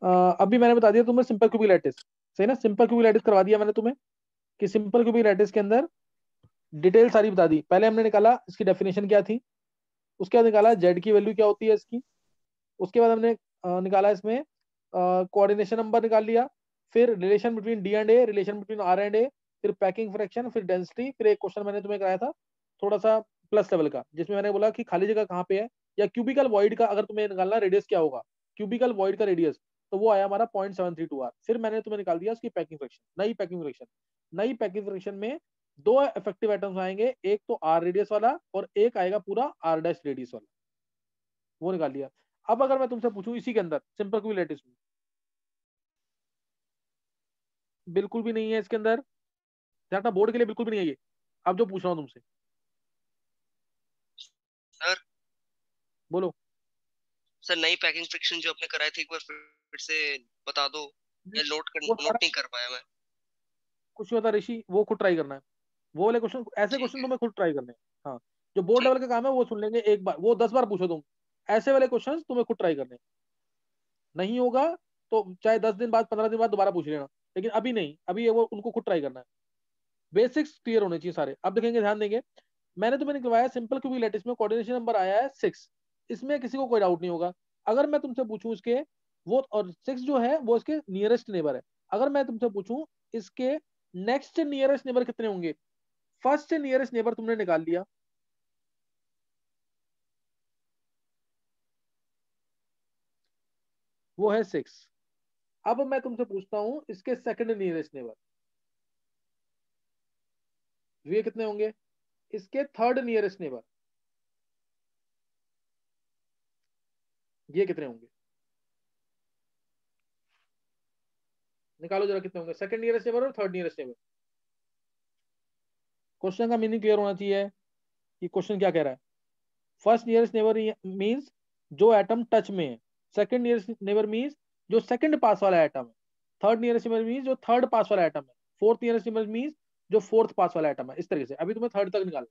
अभी मैंने बता दिया तुम्हें सिंपल क्यूबिक लैटिस, सही ना, सिंपल क्यूबिक लैटिस करवा दिया मैंने तुम्हें कि सिंपल क्यूबिक लैटिस के अंदर डिटेल सारी बता दी। पहले हमने निकाला इसकी डेफिनेशन क्या थी, उसके बाद निकाला जेड की वैल्यू क्या होती है इसकी, उसके बाद हमने निकाला इसमें कोऑर्डिनेशन नंबर निकाल लिया, फिर relation between D and A, relation between R and A, फिर पैकिंग फ्रैक्शन, फिर डेंसिटी, फिर एक क्वेश्चन मैंने तुम्हें कराया था थोड़ा सा प्लस लेवल का, जिसमें मैंने बोला कि खाली जगह कहाँ पे है, या क्यूबिकल वॉइड का अगर तुम्हें निकालना रेडियस क्या होगा, क्यूबिकल वॉइड का रेडियस, तो वो आया हमारा 0.732 आर। फिर मैंने तुम्हें निकाल दिया उसकी पैकिंग फ्रैक्शन, नई पैकिंग फ्रैक्शन। नई पैकिंग फ्रैक्शन में दो इफेक्टिव एटम्स आएंगे, एक तो आर रेडियस वाला और एक आएगा पूरा आर डैश रेडियस वाला, वो निकाल लिया। अब अगर मैं तुमसे पूछूं इसी के अंदर सिंपल क्यूबिक में, बिल्कुल भी नहीं है इसके अंदर, ध्यान, बोर्ड के लिए बिल्कुल भी नहीं है ये। अब जो पूछ रहा हूँ तुमसे, सर बोलो। सर नई पैकिंग फ्रिक्शन जो आपने कराई थी एक बार फिर से बता दो, मैं वो नोट सारा नहीं कर पाया मैं। कुछ नहीं होता ऋषि, वो खुद ट्राई करना है, वो वाले क्वेश्चन, ऐसे ठीक क्वेश्चन है। तुम्हें खुद ट्राई करने हैं। हाँ, जो बोर्ड ठीक। लेवल का काम है वो सुन लेंगे एक बार, वो 10 बार पूछो तुम, ऐसे वाले क्वेश्चन तुम्हें खुद ट्राई करने हैं। नहीं होगा तो चाहे 10 दिन बाद 15 दिन बाद दोबारा पूछ लेना, लेकिन अभी नहीं, अभी ये वो उनको खुद ट्राई करना है। बेसिक्स क्लियर होने चाहिए सारे। अब देखेंगे, ध्यान देंगे, मैंने तुम्हें निकलवाया सिंपल क्यूबिक लैटिस में कोऑर्डिनेशन नंबर आया है 6, इसमें किसी को कोई डाउट नहीं होगा। अगर मैं तुमसे पूछूं इसके, वो और 6 जो है वो इसके नियरेस्ट नेबर है, अगर मैं तुमसे पूछूं इसके नेक्स्ट नियरेस्ट नेबर कितने होंगे, फर्स्ट नियरेस्ट नेबर तुमने निकाल लिया, वो है 6। अब मैं तुमसे पूछता हूं इसके सेकंड नियरेस्ट नेबर, ये कितने होंगे, इसके थर्ड नियरेस्ट नेबर, ये कितने होंगे, निकालो जरा कितने होंगे सेकंड नियरेस्ट नेबर और थर्ड नियरेस्ट नेबर। क्वेश्चन का मीनिंग क्लियर होना चाहिए कि क्वेश्चन क्या कह रहा है। फर्स्ट नियरेस्ट नेबर मींस जो एटम टच में है, सेकंड नियरेस्ट नेबर मींस जो सेकंड पास वाला एटम है, थर्ड नियरेस्ट नेबर मींस जो थर्ड पास वाला एटम है, फोर्थ नियरेस्ट नेबर मींस जो फोर्थ पास वाला एटम है। इस तरीके से अभी तुम्हें थर्ड तक निकालना।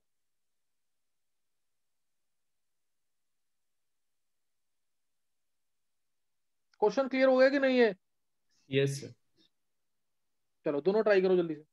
क्वेश्चन क्लियर हो गया कि नहीं है? Yes sir. चलो दोनों ट्राई करो जल्दी से।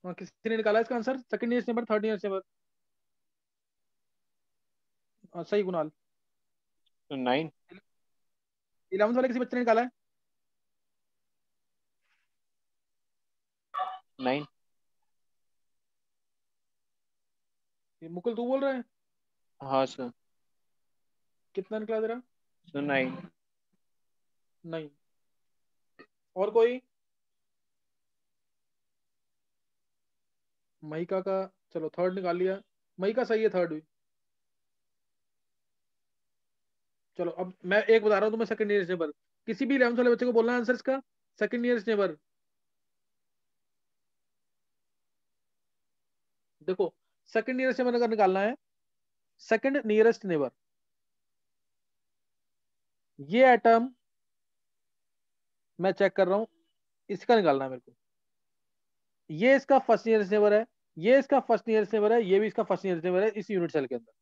हाँ, किसी ने निकाला इसका answer second nearest neighbour third nearest neighbour? सही कुणाल। 9। 11th वाले किसी बच्चे ने निकाला है? 9। ये मुकुल तू बोल रहा है? हाँ सर। कितना निकला तेरा? सर 9। नहीं। और कोई? महिका का, चलो थर्ड निकाल लिया, महिका सही है थर्ड भी। चलो अब मैं एक बता रहा हूँ तुम्हें सेकंड नियरेस्ट नेबर, किसी भी 11th वाले बच्चे को बोलना आंसर इसका, सेकंड नियरेस्ट नेबर, देखो सेकंड नियरेस्ट नेबर अगर निकालना है, सेकंड नियरेस्ट नेबर, ये एटम मैं चेक कर रहा हूं, इसका निकालना है मेरे को। ये इसका फर्स्ट नियरेस्ट नेबर है, ये इसका फर्स्ट नियरेस्ट नेबर है, ये भी इसका फर्स्ट नियरेस्ट नेबर है इस यूनिट सेल के अंदर।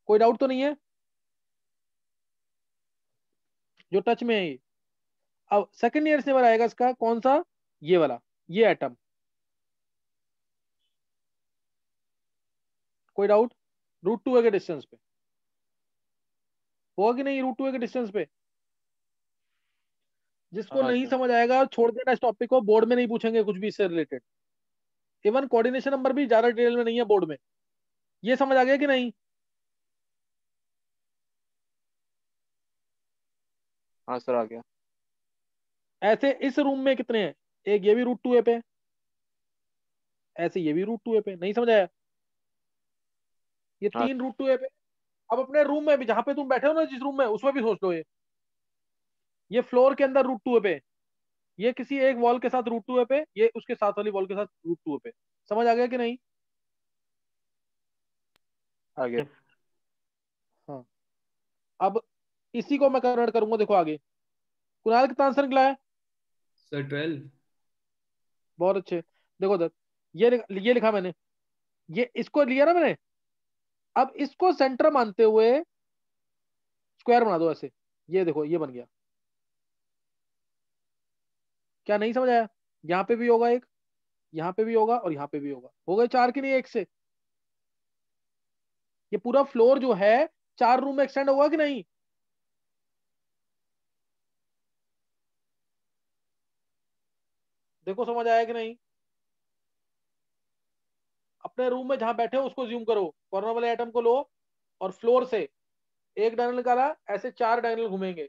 कोई डाउट तो नहीं है जो टच में है ये। अब सेकंड नियरेस्ट नेबर आएगा इसका कौन सा, ये वाला, ये एटम। कोई डाउट, √2a के डिस्टेंस पे होगा कि नहीं, √2a के डिस्टेंस पे। जिसको हाँ नहीं सर। समझ आएगा छोड़ देना इस टॉपिक को, बोर्ड में नहीं पूछेंगे कुछ भी इससे रिलेटेड। इवन कोऑर्डिनेशन नंबर भी ज्यादा डिटेल में नहीं है बोर्ड में। ये समझ आ गया कि नहीं? हाँ सर, आ गया। ऐसे इस रूम में कितने हैं, एक ये भी √2a पे, ऐसे ये भी √2a पे, नहीं समझ आया? ये हाँ। 3 √2a पे। अब अपने रूम में भी जहां पे तुम बैठे हो ना, जिस रूम में, उसमें भी सोच लो, ये फ्लोर के अंदर √2a पे, ये किसी एक वॉल के साथ √2a पे, ये उसके साथ वाली वॉल के साथ √2a पे। समझ आ गया कि नहीं? आ गया। हाँ। अब इसी को मैं कन्वर्ट करूंगा, देखो आगे। कुणाल कितना आंसर निकला है? सर 12। बहुत अच्छे। देखो दत्त, ये लिखा मैंने, ये इसको लिया ना मैंने। अब इसको सेंटर मानते हुए स्क्वायर बना दो ऐसे, ये देखो ये बन गया। क्या नहीं समझ आया? यहाँ पे भी होगा एक, यहाँ पे भी होगा और यहाँ पे भी होगा, हो गए 4 की नहीं, एक से। ये पूरा फ्लोर जो है 4 रूम में एक्सटेंड होगा कि नहीं? देखो समझ आया कि नहीं? अपने रूम में जहां बैठे हो उसको ज्यूम करो, कॉर्नर वाले एटम को लो, और फ्लोर से एक डायगोनल निकाला, ऐसे 4 डायगोनल घूमेंगे।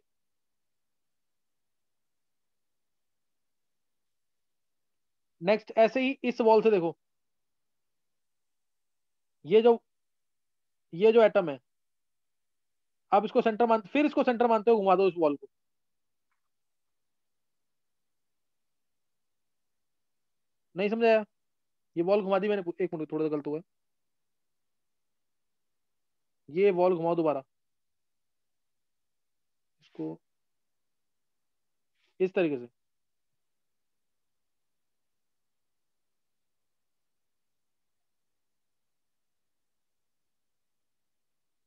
नेक्स्ट ऐसे ही इस वॉल से देखो, ये जो ये जो एटम है, अब इसको सेंटर मान, फिर इसको सेंटर मानते हो घुमा दो इस वॉल को। नहीं समझाया? ये वॉल घुमा दी मैंने, एक मिनट थोड़ा सा गलत हुआ है। ये वॉल घुमाओ दोबारा, इसको इस तरीके से।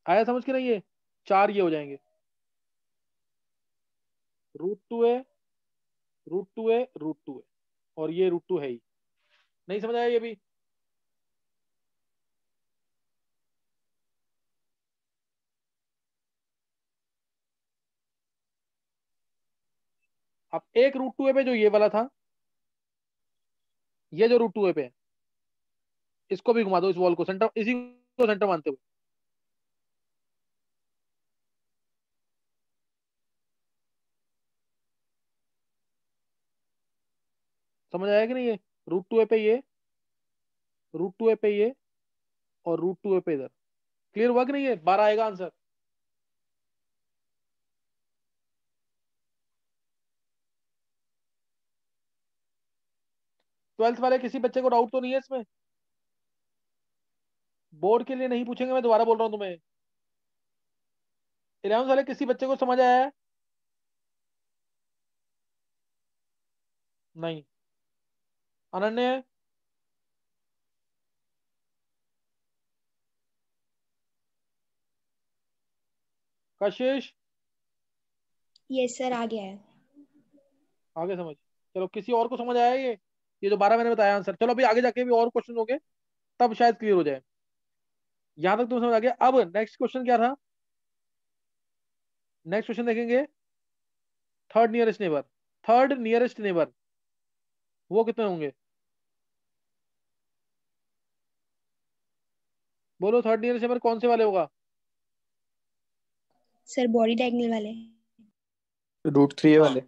आया समझ के नहीं? ये 4 ये हो जाएंगे, √2a, √2a, √2a, और ये √2 है ही। नहीं समझ आया ये भी? अब एक √2a पे जो ये वाला था, ये जो √2a पे है, इसको भी घुमा दो इस वॉल को, सेंटर, इसी को सेंटर मानते हुए। समझ आया कि नहीं? ये √2a पे ये, √2a पे ये, और √2a पे इधर। क्लियर हुआ कि नहीं? ये 12 आएगा आंसर। ट्वेल्थ वाले किसी बच्चे को डाउट तो नहीं है इसमें? बोर्ड के लिए नहीं पूछेंगे, मैं दोबारा बोल रहा हूँ तुम्हें। 11th वाले किसी बच्चे को समझ आया है? नहीं। अनन्या, कशिश, यस सर, आ गया है। आगे समझ। चलो किसी और को समझ आया ये जो 12 मैंने बताया आंसर? चलो अभी आगे जाके भी और क्वेश्चन होंगे, तब शायद क्लियर हो जाए। यहां तक तुम समझ आ गया? अब नेक्स्ट क्वेश्चन क्या था? नेक्स्ट क्वेश्चन देखेंगे, third nearest neighbour. Third nearest neighbour वो कितने होंगे? बोलो, थर्ड नियरेस्ट नेबर कौन से वाले होगा? सर बॉडी डायगोनल वाले। √3a हाँ, वाले।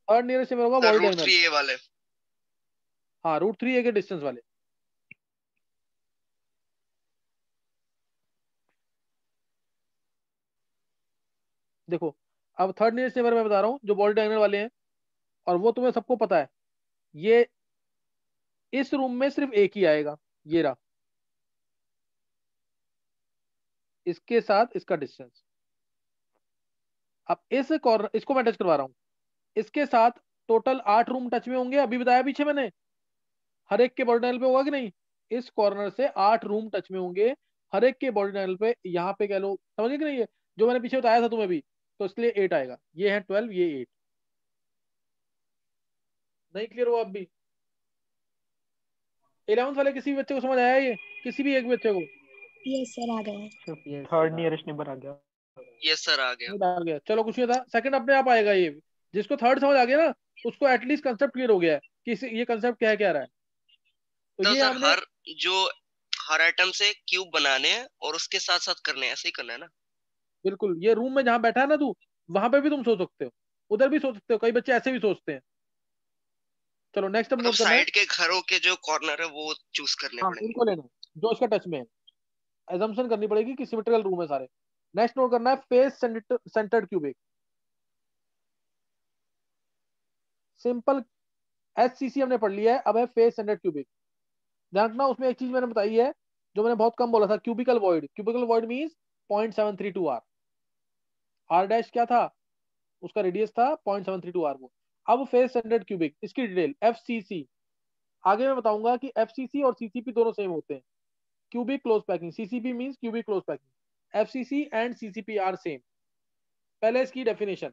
थर्ड नियरेस्ट नेबर होगा sir body root diagonal. Three A वाले। हाँ, √3a के डिस्टेंस वाले। देखो अब थर्ड नियरेस्ट नेबर मैं बता रहा हूँ जो बॉडी डायगोनल वाले हैं, और वो तुम्हें सबको पता है। ये इस रूम में सिर्फ एक ही आएगा, ये रहा, इसके साथ इसका डिस्टेंस। अब इस कॉर्नर, इसको मैं टच करवा रहा हूँ, इसके साथ टोटल 8 रूम टच में होंगे, अभी बताया पीछे मैंने, हर एक के बॉडी डायगोनल पे होगा कि नहीं। इस कॉर्नर से 8 रूम टच में होंगे, हर एक के बॉडी डायगोनल पे, यहाँ पे कह लो, समझ गए कि नहीं, ये जो मैंने पीछे बताया था तुम्हें भी, तो इसलिए 8 आएगा। ये है 12, ये 8। नहीं क्लियर हुआ अब भी? 11th वाले किसी भी बच्चे को समझ आया ये, किसी भी एक बच्चे को? यस सर आ गया है। थर्ड नियरेस्ट नेबर आ गया। यस सर आ गया। नहीं आ गया, चलो कुछ नहीं था। सेकंड अपने आप आएगा ये। जिसको थर्ड समझ आ गया ना, उसको एटलीस्ट कंसेप्ट क्लियर हो गया है कि ये कंसेप्ट क्या है, क्या रहा है। तो तो ये सर हमने हर आइटम से क्यूब बनाने हैं और उसके साथ साथ करने हैं, ऐसे ही करना है ना? बिल्कुल, ये रूम में जहां बैठा है ना तू, वहां पे भी तुम सोच सकते हो, उधर भी सोच सकते हो, कई बच्चे ऐसे भी सोचते हैं। चलो नेक्स्ट अब मतलब नोट करना है। साइड के घरों के जो कॉर्नर है वो चूज करने हाँ पड़ेंगे। उनको लेना है, जो इसका टच में है। एजम्पशन करनी पड़ेगी कि सिमेट्रिकल रूम है सारे। नेक्स्ट नोट करना है face centred cubic. Simple HCC हमने पढ़ लिया है, अब है फेस सेंटर्ड क्यूबिक। ध्यान रखना, उसमें एक चीज मैंने बताई है जो मैंने बहुत कम बोला था, cubical void. Cubical void means 0.732 R. R dash क्या था, उसका रेडियस था 0.732 आर वो। अब फेस सेंटर्ड क्यूबिक, इसकी डिटेल एफसीसी। आगे मैं बताऊंगा कि एफसीसी और सीसीपी दोनों सेम होते हैं। Cubic close packing, CCP means cubic close packing, FCC and CCP are same. पहले इसकी डेफिनेशन,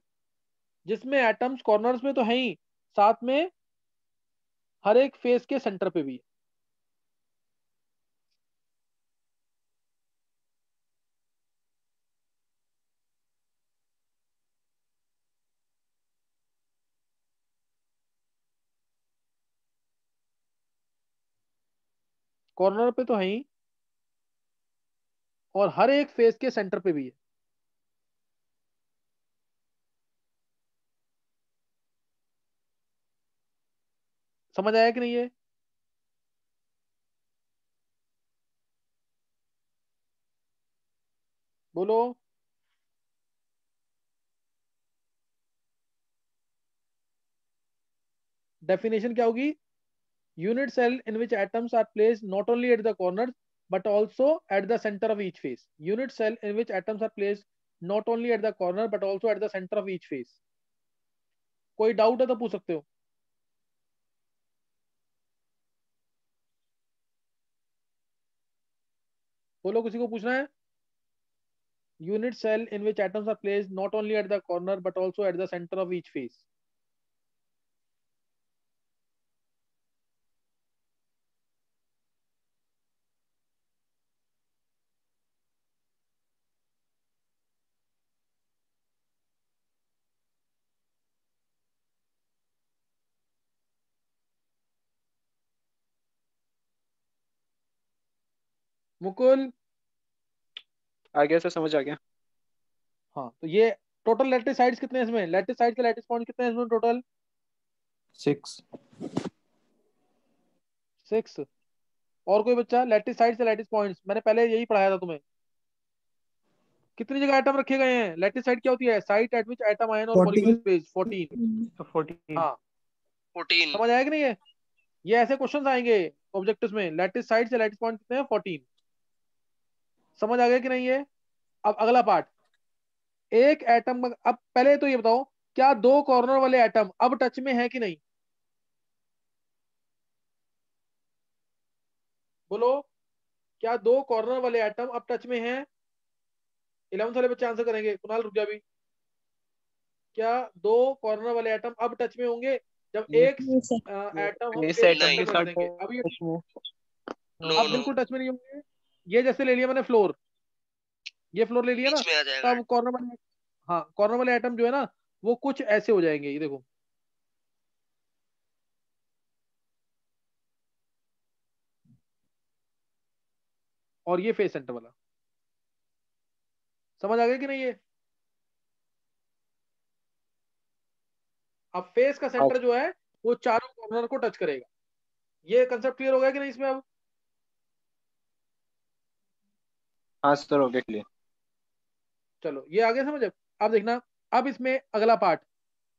जिसमें एटम्स कॉर्नर्स में तो है ही, साथ में हर एक फेस के सेंटर पे भी है। कॉर्नर पे तो है ही, और हर एक फेस के सेंटर पे भी है। समझ आया कि नहीं है? बोलो। डेफिनेशन क्या होगी? Unit cell in which atoms are placed not only at the corner but also at the center of each face. Unit cell in which atoms are placed not only at the corner but also at the center of each face. कोई doubt है तो पूछ सकते हो। बोलो, किसी को पूछना है? Unit cell in which atoms are placed not only at the corner but also at the center of each face. Mukul. आ गया सर, समझ आ गया। हाँ तो ये टोटल लैटिस साइड्स कितने हैं इसमें, लैटिस साइड के लैटिस पॉइंट कितने हैं इसमें टोटल? 6। 6। और कोई बच्चा? लैटिस साइड से लैटिस पॉइंट्स मैंने पहले यही पढ़ाया था तुम्हें। कितनी जगह एटम रखे गए हैं? लैटिस साइड क्या होती है? साइट एट विच एटम आयन और मॉलिक्यूल इज 14 प्लेस्ड। 14। तो 14। हाँ 14। समझ आया कि नहीं है? ये ऐसे क्वेश्चंस आएंगे ऑब्जेक्टिव्स में, लैटिस साइड से लैटिस पॉइंट कितने हैं? 14। समझ आ गया कि नहीं है? अब अगला पार्ट, एक एटम, अब पहले तो ये बताओ, क्या दो कॉर्नर वाले एटम अब टच में है कि नहीं? बोलो, क्या दो कॉर्नर वाले एटम अब टच में हैं? 11th वाले बच्चे आंसर करेंगे, कुणाल रुक जा भी। क्या दो कॉर्नर वाले एटम अब टच में होंगे जब एक यस सर एटम हम इस फेस एटम सेंटर के में रख साथ देंगे? अब ये टच में। नो अब नो, बिल्कुल टच में नहीं होंगे। ये जैसे ले लिया मैंने फ्लोर, ये फ्लोर ले लिया ना, बीच में आ जाएगा। तब कॉर्नर वाले, हाँ कॉर्नर वाले एटम जो है ना, वो कुछ ऐसे हो जाएंगे, ये देखो। और ये फेस सेंटर वाला। समझ आ गया कि नहीं है? अब फेस का हाँ सेंटर जो है वो चारों कॉर्नर को टच करेगा। ये कंसेप्ट क्लियर हो गया कि नहीं इसमें अब? हाँ सर, हो गया क्लियर। चलो ये आगे समझ। अब देखना, अब इसमें अगला पार्ट,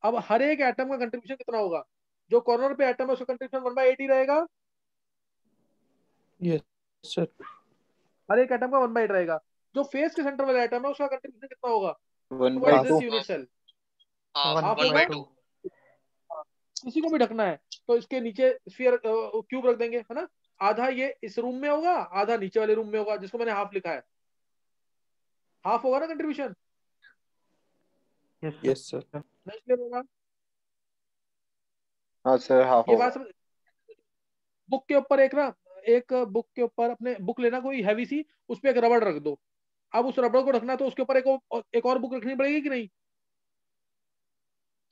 अब हर एक एटम का कंट्रीब्यूशन कितना होगा? जो कॉर्नर पे एटम है उसका कंट्रीब्यूशन 1/8 ही रहेगा। Yes sir. हर एक एटम का 1/8 रहेगा। जो फेस के सेंटर वाला एटम है उसका कंट्रीब्यूशन कितना होगा? 1/2। This unit cell half half one होगा। बाई टू किसी को भी ढकना है तो इसके नीचे स्फीयर क्यूब रख देंगे, है ना। आधा ये इस रूम में होगा, आधा नीचे वाले रूम में होगा, जिसको मैंने हाफ लिखा है। हाफ होगा ना कंट्रीब्यूशन? Yes sir. नहीं क्लियर होगा? हाँ सर, हाफ ये होगा। बात समझ। बुक के ऊपर एक ना, एक बुक के ऊपर अपने बुक लेना कोई हैवी सी, उस पर एक रबड़ रख दो। अब उस रबड़ को रखना तो उसके ऊपर एक और बुक रखनी पड़ेगी कि नहीं?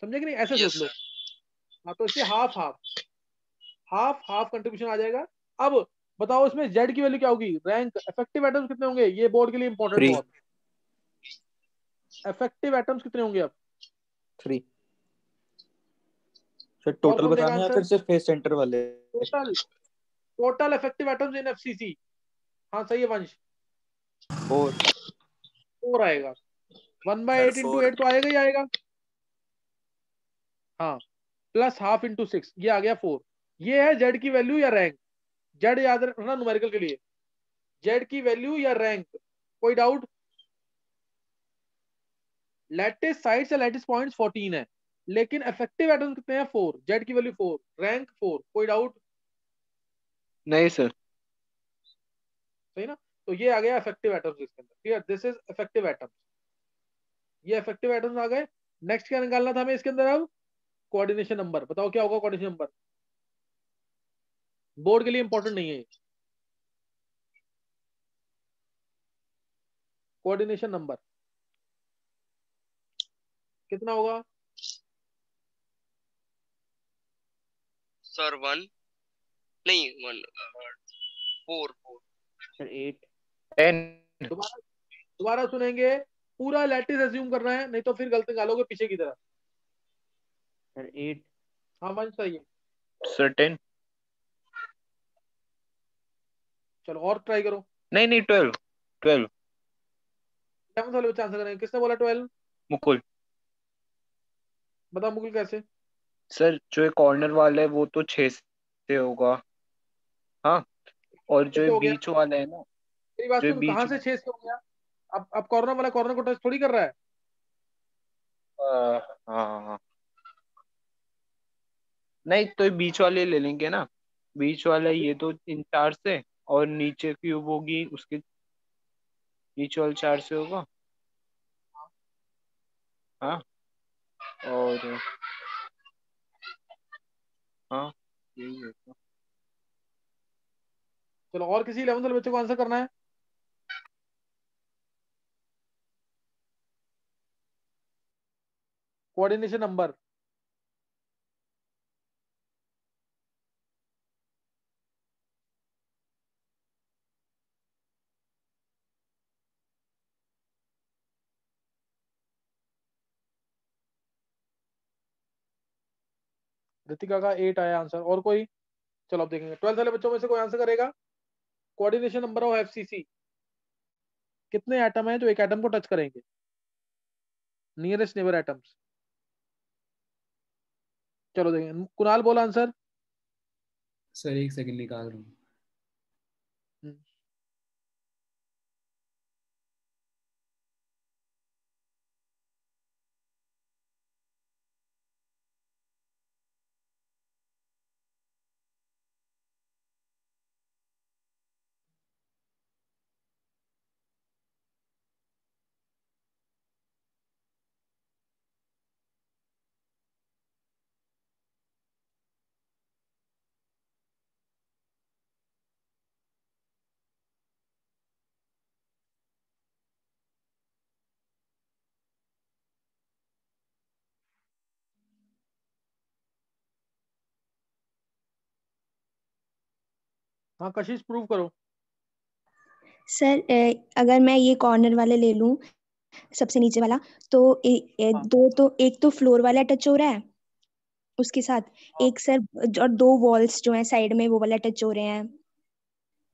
समझे कि नहीं? ऐसे सोच यस लो। सर हाँ, तो इसलिए half half half half contribution आ जाएगा। अब बताओ इसमें जेड की वैल्यू क्या होगी? रैंक इफेक्टिव एटम्स कितने होंगे? ये बोर्ड के लिए इंपॉर्टेंट 3 बहुत। इफेक्टिव एटम्स कितने होंगे अब? 3 सर। और टोटल कौन देगा बताना है या आंसर? फिर सिर्फ फेस सेंटर वाले? Total total effective atoms in FCC. हाँ सही है वंश, 4 4 आएगा। 1/8 इंटू 4। 8 तो आएगा ही आएगा। हाँ, प्लस हाफ इंटू 6, ये आ गया 4। ये है जेड की वैल्यू या रैंक। जेड याद रखना न्यूमेरिकल के लिए, जेड की वैल्यू या रैंक। कोई डाउट? लैटिस साइड्स या लैटिस पॉइंट्स 14 है, लेकिन इफेक्टिव एटम्स कितने हैं? 4। जेड की वैल्यू 4, रैंक 4। कोई डाउट? नहीं सर। सही ना। तो ये आ गया इफेक्टिव एटम्स इसके अंदर। Clear? This is effective atoms. ये इफेक्टिव एटम्स आ गए। नेक्स्ट क्या निकालना था हमें इसके अंदर? अब कोऑर्डिनेशन नंबर। बताओ क्या होगा कोऑर्डिनेशन नंबर? बोर्ड के लिए इंपॉर्टेंट नहीं है ये। कोऑर्डिनेशन नंबर कितना होगा? सर 1 नहीं 1 4 सर 8 10। दोबारा दोबारा सुनेंगे। पूरा लैटिस अज्यूम करना है, नहीं तो फिर गलत निकालोगे पीछे की तरफ। सर 8 हाँ वंश सही है। सर 10। चलो और ट्राई करो। नहीं नहीं, 12। 12। 11 वाले बच्चे आंसर करेंगे। किसने बोला 12? मुकुल। बता मुकुल कैसे? सर जो कॉर्नर वाला है वो तो 6 से होगा। हाँ। और जो कैसे हो गया? बीच वाला है ना, मेरी बात जो सुन, कहाँ बीच से में 6 से हो गया? अब कॉर्नर वाला कॉर्नर को टच थोड़ी कर रहा है। हाँ हाँ। नहीं तो बीच वाले ले लेंगे ना। बीच वाला ये तो इन 4 से, और नीचे क्यूब होगी उसके नीचे वाले 4 से होगा। हाँ। और हाँ, यही है तो। चलो और किसी 11 वाले बच्चे को आंसर करना है? Coordination number. रितिका का 8 आया आंसर। और कोई? चलो अब देखेंगे 12 वाले बच्चों में से कोई आंसर करेगा। Coordination number of FCC. कितने एटम है जो एक एटम को टच करेंगे? Nearest neighbour atoms. चलो देखेंगे। कुणाल बोला आंसर। सर एक सेकंड निकाल रहा हूँ। हाँ कशिश प्रूव करो। सर अगर मैं ये कॉर्नर वाले ले लूं, सबसे नीचे वाला, तो हाँ एक तो फ्लोर वाला टच हो रहा है उसके साथ, हाँ, एक सर, और 2 वॉल्स जो है साइड में वो वाला टच हो रहे हैं,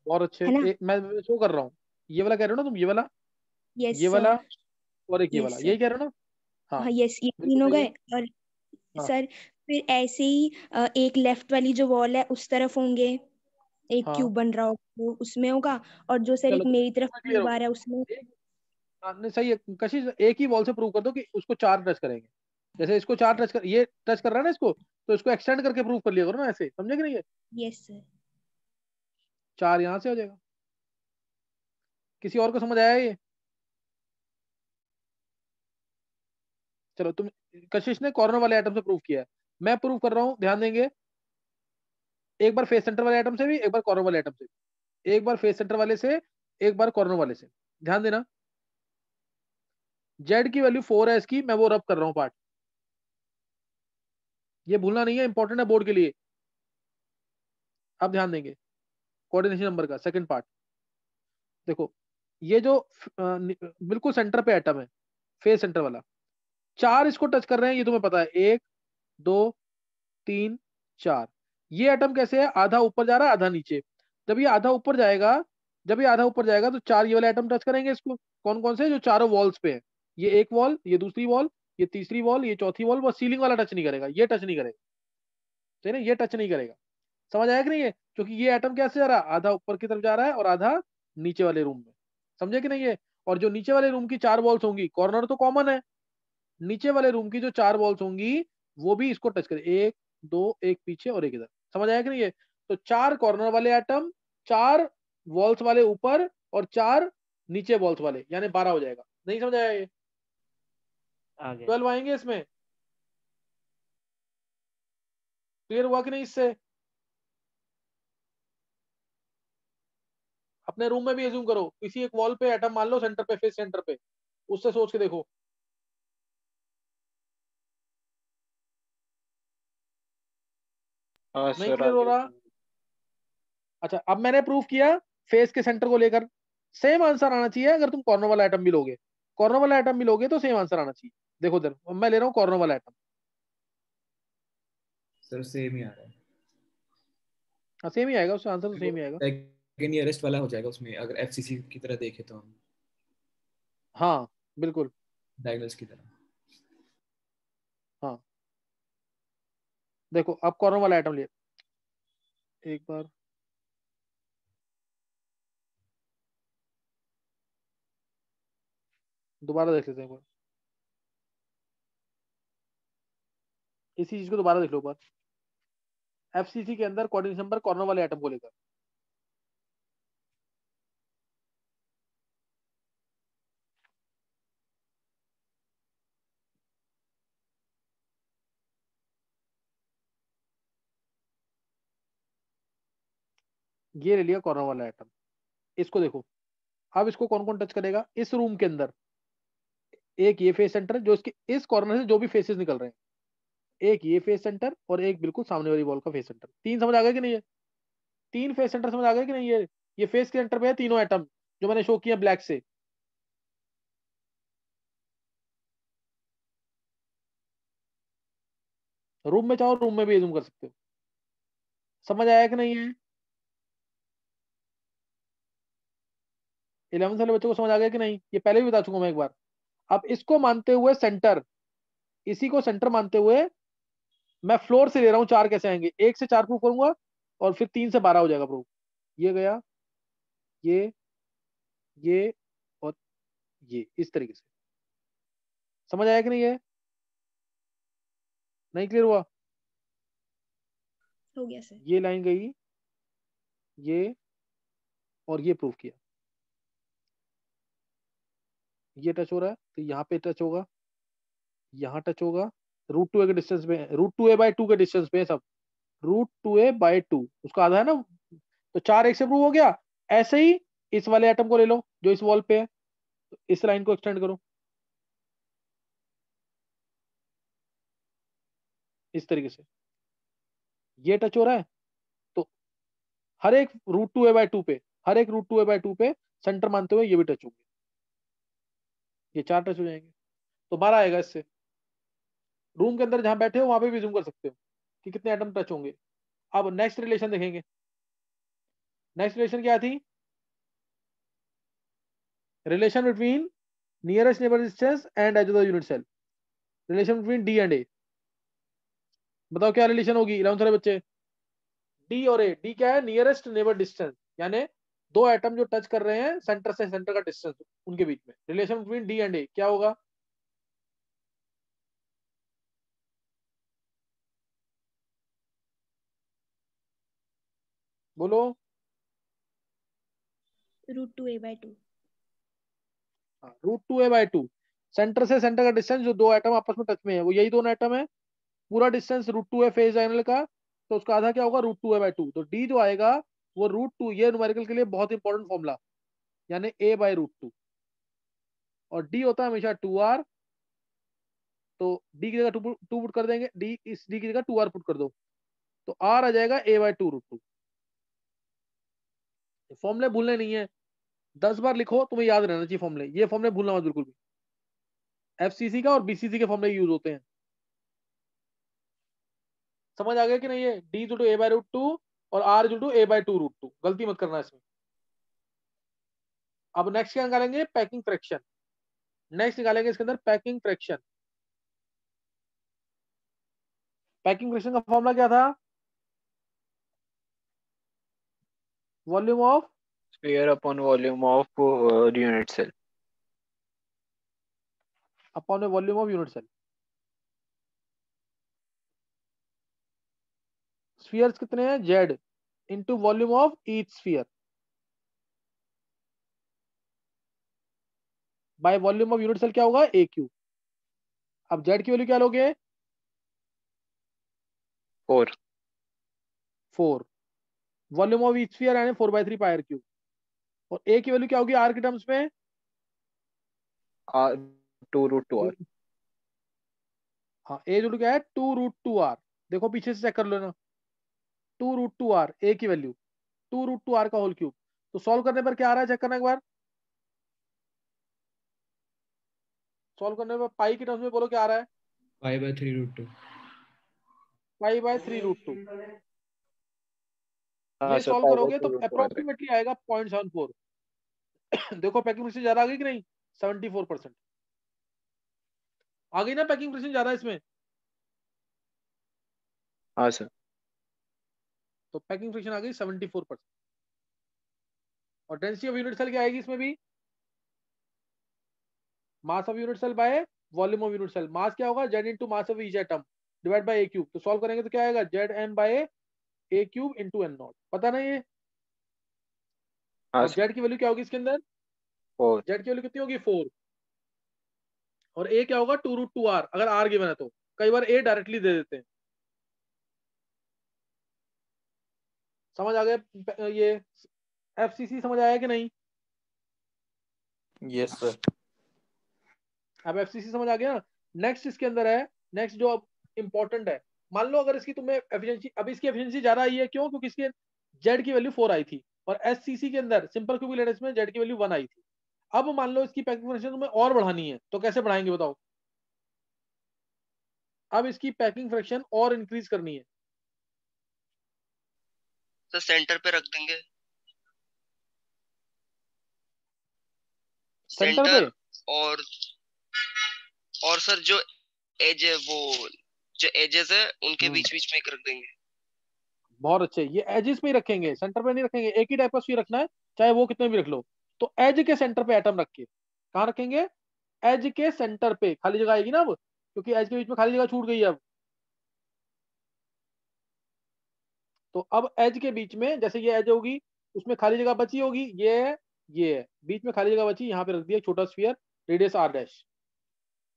बहुत अच्छे। है ना? मैं शो कर रहा हूँ। ये वाला कह रहे हो ना तुम? ये वाला, यस ये वाला सर। और एक ये वाला, यस यही सर। कह रहे हो ना? हाँ हाँ यस, ये बिल्कुल तीन हो सही गए। है। और हाँ सर फिर ऐसे ही एक लेफ्ट वाली जो वॉल है उस तरफ होंगे, एक हाँ क्यूब बन रहा होगा वो उसमें होगा। और जो सर चलो एक तो मेरी तरफ कितना क्लियर क्यूब हो आ गया? रहा है उसमें। एक नहीं सही है कशिश, एक ही बॉल से प्रूव कर दो कि उसको 4 टच करेंगे। जैसे इसको 4 टच कर, ये टच कर रहा है ना इसको, तो इसको एक्सटेंड करके प्रूव कर लिया करो ना, ऐसे समझे कि नहीं? ये यस सर। 4 यहाँ से हो जाएगा। किसी और को समझ आया ये? चलो तुम, कशिश ने कॉर्नर वाले आइटम से प्रूव किया है, मैं प्रूव कर रहा हूँ, ध्यान देंगे। एक बार फेस सेंटर वाले आइटम से भी, एक बार कॉर्नर वाले आइटम से भी। एक बार फेस सेंटर वाले से, एक बार कॉर्नर वाले से। ध्यान देना, जेड की वैल्यू 4 है इसकी, मैं वो रब कर रहा हूँ पार्ट, ये भूलना नहीं है, इंपॉर्टेंट है बोर्ड के लिए। अब ध्यान देंगे कोऑर्डिनेशन नंबर का सेकंड पार्ट। देखो ये जो बिल्कुल सेंटर पे एटम है, फेस सेंटर वाला, 4 इसको टच कर रहे हैं, ये तुम्हें पता है, 1 2 3 4। ये एटम कैसे है, आधा ऊपर जा रहा है आधा नीचे। जब ये आधा ऊपर जाएगा, जब ये आधा ऊपर जाएगा तो 4 ये वाले एटम टच करेंगे इसको। कौन कौन से? जो चारों वॉल्स पे है, ये एक वॉल, ये दूसरी वॉल, ये तीसरी वॉल, ये चौथी वॉल। वो सीलिंग वाला टच नहीं करेगा, ये टच नहीं करेगा, सही ना, ये टच नहीं करेगा। समझ आया कि नहीं है? क्योंकि ये एटम कैसे जा रहा है, आधा ऊपर की तरफ जा रहा है और आधा नीचे वाले रूम में। समझे कि नहीं है? और जो नीचे वाले रूम की 4 वॉल्स होंगी, कॉर्नर तो कॉमन है, नीचे वाले रूम की जो 4 वॉल्स होंगी वो भी इसको टच करे, 1 2, एक पीछे और एक इधर। समझ आया कि नहीं है? तो 4 कॉर्नर वाले एटम, 4 वॉल्स वाले ऊपर और 4 नीचे वॉल्स वाले, यानी 12 हो जाएगा। नहीं समझ आया? ये आ गया। 12 आएंगे इसमें। क्लियर हुआ कि नहीं इससे? अपने रूम में भी एज्यूम करो, किसी एक वॉल पे एटम मान लो सेंटर पे, फेस सेंटर पे, उससे सोच के देखो। हाँ नहीं सर आ क्लियर हो गया रहा? समझ। अच्छा अब मैंने प्रूव किया फेस के सेंटर को लेकर, सेम आंसर आना चाहिए अगर तुम कॉर्नर वाला आइटम भी लोगे। कॉर्नर वाला आइटम भी लोगे तो सेम आंसर आना चाहिए। देखो इधर मैं ले रहा हूँ कॉर्नर वाला आइटम। सर सेम ही आ रहा है। हाँ सेम ही आएगा, उसका आंसर तो वो सेम ही आएगा। सेकंड नियरेस्ट वाला हो जाएगा उसमें, अगर एफसीसी की तरह देखे तो हम, हाँ बिल्कुल। डायगोनल्स की तरह। हाँ देखो अब कॉर्नर वाला आइटम ले, एक बार दोबारा देख लेते हैं एक बार, इसी चीज को दोबारा देख लो एक बार, एफसीसी के अंदर कोऑर्डिनेशन नंबर कॉर्नर वाले आइटम को लेकर। ये ले लिया कॉर्नर वाला आइटम, इसको देखो। अब इसको कौन कौन टच करेगा इस रूम के अंदर? एक ये फेस सेंटर जो इसके इस कॉर्नर से जो भी फेसेस निकल रहे हैं, एक ये फेस सेंटर और एक बिल्कुल सामने वाली वॉल का फेस सेंटर। 3 समझ आ गया कि नहीं है? 3 फेस सेंटर समझ आ गया कि नहीं? ये फेस के सेंटर पे है तीनों एटम जो मैंने शो किया ब्लैक से। रूम में चाहो रूम में भी जूम कर सकते हो। समझ आया कि नहीं है? 11 वाले बच्चों को समझ आ गया कि नहीं? ये पहले भी बता चुका हूं मैं एक बार। अब इसको मानते हुए सेंटर, इसी को सेंटर मानते हुए मैं फ्लोर से ले रहा हूँ 4 कैसे आएंगे, 1 से 4 प्रूफ करूंगा और फिर 3 से 12 हो जाएगा प्रूफ। ये गया, ये और ये, इस तरीके से। समझ आया कि नहीं है? नहीं क्लियर हुआ? हो गया सर। ये लाइन गई, ये और ये प्रूफ किया, ये टच हो रहा है तो यहाँ पे टच होगा, यहाँ टच होगा। √2a के डिस्टेंस पे, √2a/2 के डिस्टेंस पे है सब। √2a/2 उसका आधा है ना, तो 4 एक से प्रूव हो गया। ऐसे ही इस वाले एटम को ले लो जो इस वॉल पे है, तो इस लाइन को एक्सटेंड करो इस तरीके से, ये टच हो रहा है तो हर एक √2a/2 पे, हर एक √2a/2 पे सेंटर मानते हुए ये भी टच होंगे, ये 4 टच हो जाएंगे तो 12 आएगा इससे। रूम के अंदर जहां बैठे हो वहां पे भी जूम कर सकते हो कि कितने एटम टच होंगे। अब नेक्स्ट रिलेशन देखेंगे। नेक्स्ट रिलेशन क्या थी? Relation between nearest neighbour distance and edge of the unit cell. Relation between D and A, बताओ क्या रिलेशन होगी 11th वाले बच्चे? डी और ए, डी क्या है? नियरेस्ट नेबर डिस्टेंस, यानी दो एटम जो टच कर रहे हैं सेंटर से सेंटर का डिस्टेंस उनके बीच में। रिलेशन बिटवीन डी एंड ए क्या होगा? बोलो। √2a/2। √2a/2, सेंटर से सेंटर का डिस्टेंस, जो दो एटम आपस में टच में है वो यही दोनों एटम है, पूरा डिस्टेंस √2a फेज एंगल का, तो उसका आधा क्या होगा? √2a/2। तो डी जो आएगा वो √2, ये न्यूमेरिकल के लिए बहुत इंपॉर्टेंट फॉर्मूला, यानी a/√2, और डी होता है हमेशा 2r, तो डी की जगह टू पुट कर देंगे, डी इस डी की जगह 2r पुट कर दो, तो r आ जाएगा a/2√2। फॉर्मूले भूलने नहीं है, 10 बार लिखो, तुम्हें याद रहना चाहिए फॉर्मूले, ये फॉर्मूले भूलना मत बिल्कुल भी। एफसीसी का और बीसीसी के फॉर्मूले यूज होते हैं, समझ आ गया कि नहीं? ये d = a/√2 और r = a/2√2, गलती मत करना इसमें। अब नेक्स्ट क्या निकालेंगे? Packing fraction. नेक्स्ट निकालेंगे इसके अंदर पैकिंग फ्रैक्शन। पैकिंग फ्रैक्शन का फॉर्मूला क्या था? Volume of sphere upon volume of unit cell. Upon volume of unit cell. Spheres कितने हैं? z into volume of each sphere by volume of unit cell क्या होगा? a3। अब z की value क्या लोगे? 4। वॉल्यूम ऑफ ईच स्फीयर यानी 4/3 πr3, और a की वैल्यू क्या होगी r के टर्म्स में? 2√2r। हाँ, a क्या है? 2√2r। देखो पीछे से चेक कर लो ना, 2√2r, a की वैल्यू 2√2r का होल क्यूब। तो सॉल्व करने पर क्या आ रहा है? चेक करना एक बार। सॉल्व करने पर पाई के टर्म्स में बोलो क्या आ रहा है? π/3√2। π/3√2। हाँ ये सर, सॉल्व करोगे तो 5/3√2 आ रहा है। अप्रोक्सीमेटली आएगा 0.74। देखो पैकिंग फ्रिक्शन ज्यादा आ गई कि नहीं? 74% आ गई ना पैकिंग फ्रिक्शन ज्यादा इसमें। हाँ सर। तो पैकिंग फ्रिक्शन आ गई 74%। और डेंसिटी ऑफ यूनिट सेल क्या आएगी इसमें भी? Mass of unit cell by volume of unit cell. Mass क्या होगा? z into mass of each atom divide by a3। तो सॉल्व करेंगे तो क्या आएगा? Zn/a³ into n0। पता नहीं ये? हाँ अब सर। z की वैल्यू क्या होगी इसके अंदर? 4। z की वैल्यू कितनी होगी? 4। और a क्या होगा? 2√2r, अगर r गिवन है तो। कई बार a डायरेक्टली दे देते हैं। समझ आ गया? ये एफसीसी समझ आया कि नहीं? Yes sir. अब एफसीसी समझ आ गया ना? नेक्स्ट इसके अंदर है, नेक्स्ट जो अब इंपॉर्टेंट है, मान लो अगर इसकी तुम्हें एफिशिएंसी, अब इसकी एफिशिएंसी ज्यादा आई है, क्यों? क्योंकि इसके जेड की वैल्यू 4 आई थी, और एससीसी के अंदर सिंपल क्यूबिक लैटिस में जेड की वैल्यू 1 आई थी। अब मान लो इसकी पैकिंग फ्रैक्शन तुम्हें और बढ़ानी है, तो कैसे बढ़ाएंगे बताओ? अब इसकी पैकिंग फ्रैक्शन और इंक्रीज करनी है, तो सेंटर पे रख देंगे। सेंटर पे। और सर जो एज है, वो जो एजेस है उनके बीच बीच में एक रख देंगे। बहुत अच्छे, ये एजेस पे ही रखेंगे, सेंटर पे नहीं रखेंगे। एक ही टाइप का स्फीयर रखना है, चाहे वो कितने भी रख लो। तो एज के सेंटर पे एटम रख के, कहाँ रखेंगे? एज के सेंटर पे। खाली जगह आएगी ना अब, क्योंकि एज के बीच में खाली जगह छूट गई है अब। तो अब एज के बीच में, जैसे ये एज होगी, उसमें खाली जगह बची होगी, ये है बीच में खाली जगह बची, यहाँ पे रख दिया छोटा स्फीयर, रेडियस r'।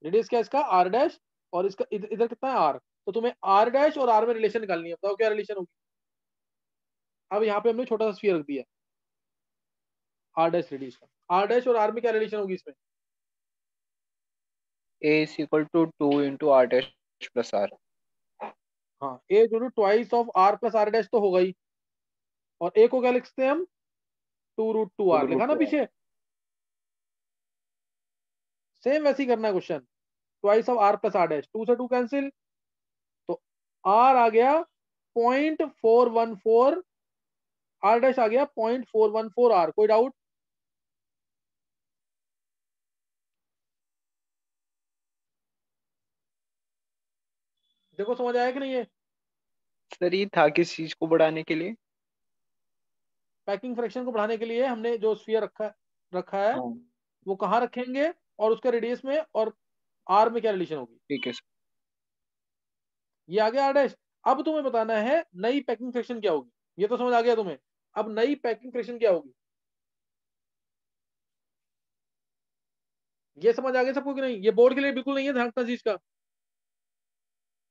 रेडियस क्या है इसका? r', और इसका इधर कितना है? r। तो तुम्हें r' और r में रिलेशन निकालनी है, बताओ क्या रिलेशन होगी? अब यहाँ पे हमने छोटा सा स्फीयर रख दिया r' रेडियस का। r' और r में क्या रिलेशन होगी इसमें? A = 2 × r' + r। हाँ, a जो ट्वाइस ऑफ r + r' तो होगा ही, और a को क्या लिखते हैं हम? 2√2r लिखा ना 2√2r। पीछे। सेम वैसे ही करना है question, twice of r + r', 2 से 2 कैंसिल, तो r आ गया 0.414, r' आ गया 0.414r। कोई डाउट? देखो समझ आया कि नहीं है? सर ये था किस चीज को बढ़ाने के लिए? पैकिंग फ्रैक्शन को बढ़ाने के लिए हमने जो स्फीयर रखा है हाँ वो कहाँ रखेंगे और उसका रेडियस में और आर में क्या रिलेशन होगी। ठीक है सर। ये आ गया आर। अब तुम्हें बताना है नई पैकिंग फ्रैक्शन क्या होगी। ये तो समझ आ गया तुम्हें। अब नई पैकिंग फ्रैक्शन क्या होगी ये समझ आ गया सबको कि नहीं? ये बोर्ड के लिए बिल्कुल नहीं है, ध्यान रखना चीज का।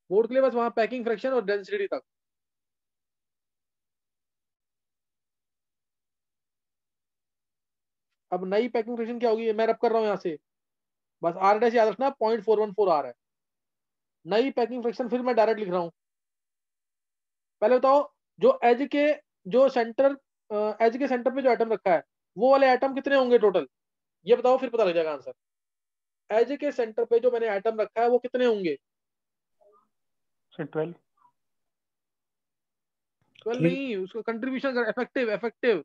बोर्ड के लिए बस वहां पैकिंग फ्रैक्शन और डेंसिटी तक। अब नई पैकिंग फ्रैक्शन क्या होगी मैं रब कर रहा हूं यहां से। बस आर डैश याद रखना 0.414 आ रहा है। नई पैकिंग फ्रैक्शन फिर मैं डायरेक्ट लिख रहा हूं। पहले बताओ जो एज के जो सेंटर एज के सेंटर पे जो एटम रखा है वो वाले एटम कितने होंगे टोटल, ये बताओ फिर पता लग जाएगा आंसर। एज के सेंटर पे जो मैंने एटम रखा है वो कितने होंगे? सर 12। 12 3 नहीं, उसका कंट्रीब्यूशन कर, इफेक्टिव इफेक्टिव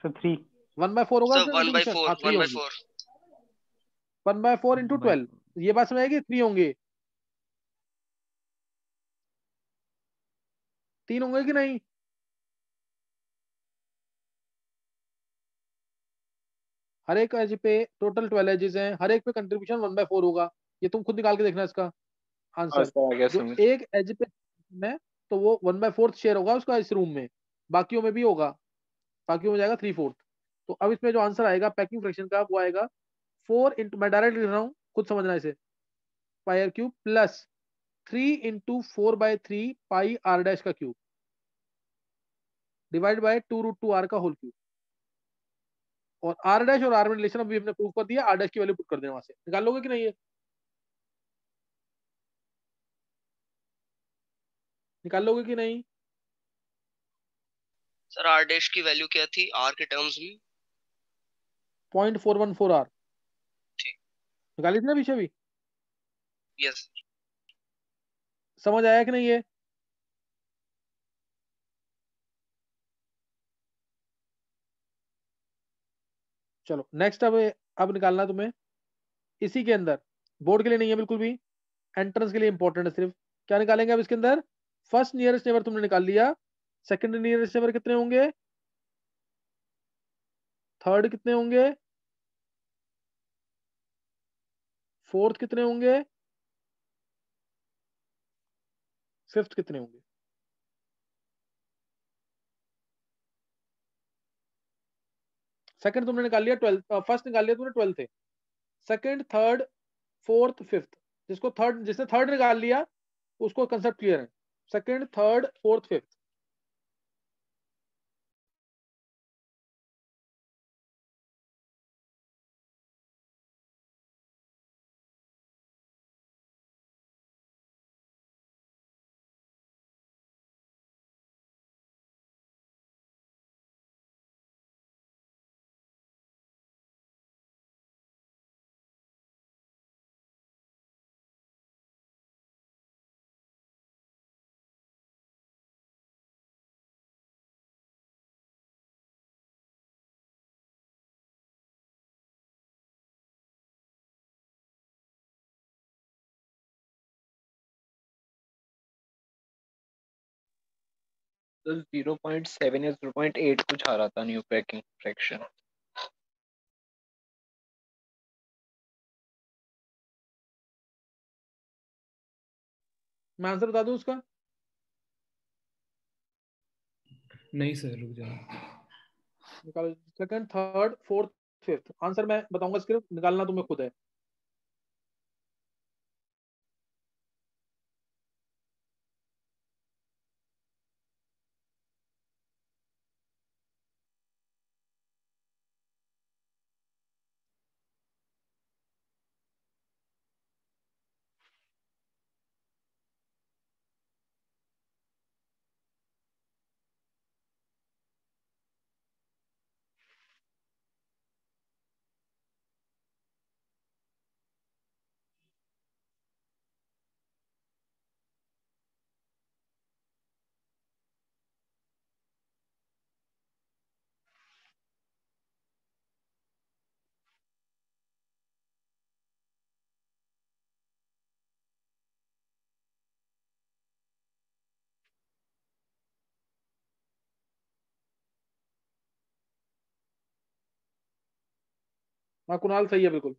सर 3। 1/4 होगा सर उसका वन बाई कंट्रीब्यूशन। फोर हाँ 3 वन बाई होंगे। फोर 1/4 इंटू बाय 12 ये बात समझ आएगी। 3 होंगे। 3 होंगे कि नहीं? हर एक एज पे टोटल 12 एजेस हैं, हर एक पे कंट्रीब्यूशन 1/4 होगा। ये तुम खुद निकाल के देखना इसका हाँ आंसर। सर आ गया जो समझ। एक एज पे है तो वो 1/4 शेयर होगा उसका इस रूम में, बाकियों में भी होगा। बाकियों में जाएगा 3/4। तो अब इसमें जो आंसर आएगा पैकिंग फ्रैक्शन का वो आएगा 4 इंटू, मैं डायरेक्ट लिख रहा हूँ खुद समझना इसे, pi R cube plus 3 into 4/3 pi R dash का क्यूब डिवाइड बाय 2√2 आर का होल क्यूब। और आर डैश और आर में रिलेशन अभी हमने प्रूव कर दिया। आर डैश की वैल्यू पुट कर देना, वहां से निकाल लोगे कि नहीं? है निकाल लोगे कि नहीं? सर आर डैश की वैल्यू क्या थी आर के टर्म्स में? 0.414 आर ठीक। निकाली थी ना पीछे भी। यस। समझ आया कि नहीं है? चलो नेक्स्ट। अब निकालना तुम्हें इसी के अंदर, बोर्ड के लिए नहीं है बिल्कुल भी, एंट्रेंस के लिए इंपॉर्टेंट है सिर्फ। क्या निकालेंगे अब इसके अंदर? फर्स्ट नियरेस्ट नेबर तुमने निकाल लिया, सेकंड नियरेस्ट नेबर कितने होंगे, थर्ड कितने होंगे, फोर्थ कितने होंगे, फिफ्थ कितने होंगे? सेकंड तुमने निकाल लिया 12, फर्स्ट निकाल लिया तुमने 12 थे। सेकंड थर्ड फोर्थ फिफ्थ, जिसने थर्ड निकाल लिया उसको कंसेप्ट क्लियर है। Second third fourth fifth. तो 0.7 या 0.8 कुछ आ रहा था न्यू पैकिंग फ्रैक्शन। मैं आंसर बता दूं उसका? नहीं सर रुक जाओ। निकालो second third fourth fifth. Answer मैं बताऊंगा, सिर्फ निकालना तुम्हें खुद है। हाँ कुणाल सही है बिल्कुल।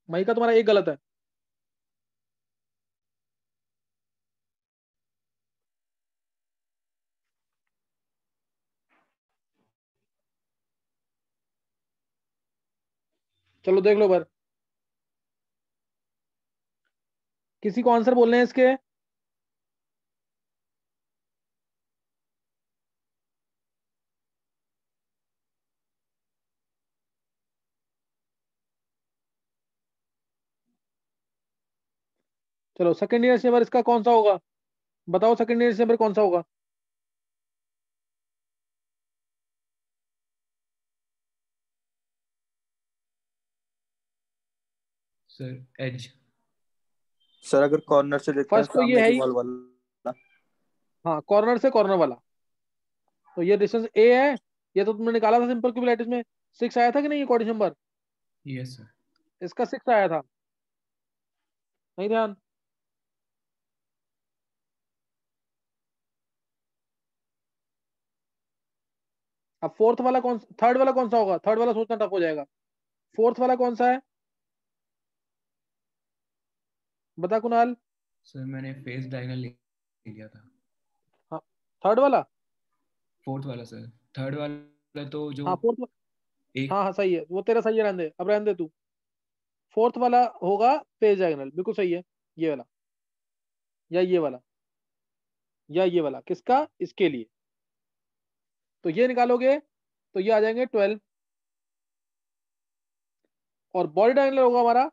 मई का तुम्हारा एक गलत है। चलो देख लो बार, किसी को आंसर बोलने हैं इसके? चलो सेकंड ईयर नेबर इसका कौन सा होगा? बताओ सेकंड ईयर नेबर कौन सा होगा? Sir edge. सर अगर कॉर्नर से देखते हैं फर्स्ट तो ये सामने है की ही, वॉल वाला। हाँ कॉर्नर से कॉर्नर वाला, तो ये डिस्टेंस ए है। ये तो तुमने निकाला था सिंपल क्यूबिक में, 6 आया था कि नहीं ये कोऑर्डिनेट नंबर? Yes sir. इसका 6 आया था, नहीं ध्यान? अब फोर्थ वाला कौन, थर्ड वाला कौन सा होगा? थर्ड वाला सोचना टफ हो जाएगा। फोर्थ वाला कौन सा है, बता कुणाल। सर मैंने फेस डायगोनल ले लिया था। हाँ थर्ड वाला, फोर्थ वाला सर। थर्ड वाला तो जो हाँ फोर्थ, एक। हाँ हाँ सही है, वो तेरा सही है, रहने दे अब, रहने दे तू। फोर्थ वाला होगा पेज डायगोनल, बिल्कुल सही है। ये वाला या ये वाला या ये वाला, किसका? इसके लिए। तो ये निकालोगे तो ये आ जाएंगे 12, और बॉडी डायगोनल होगा हमारा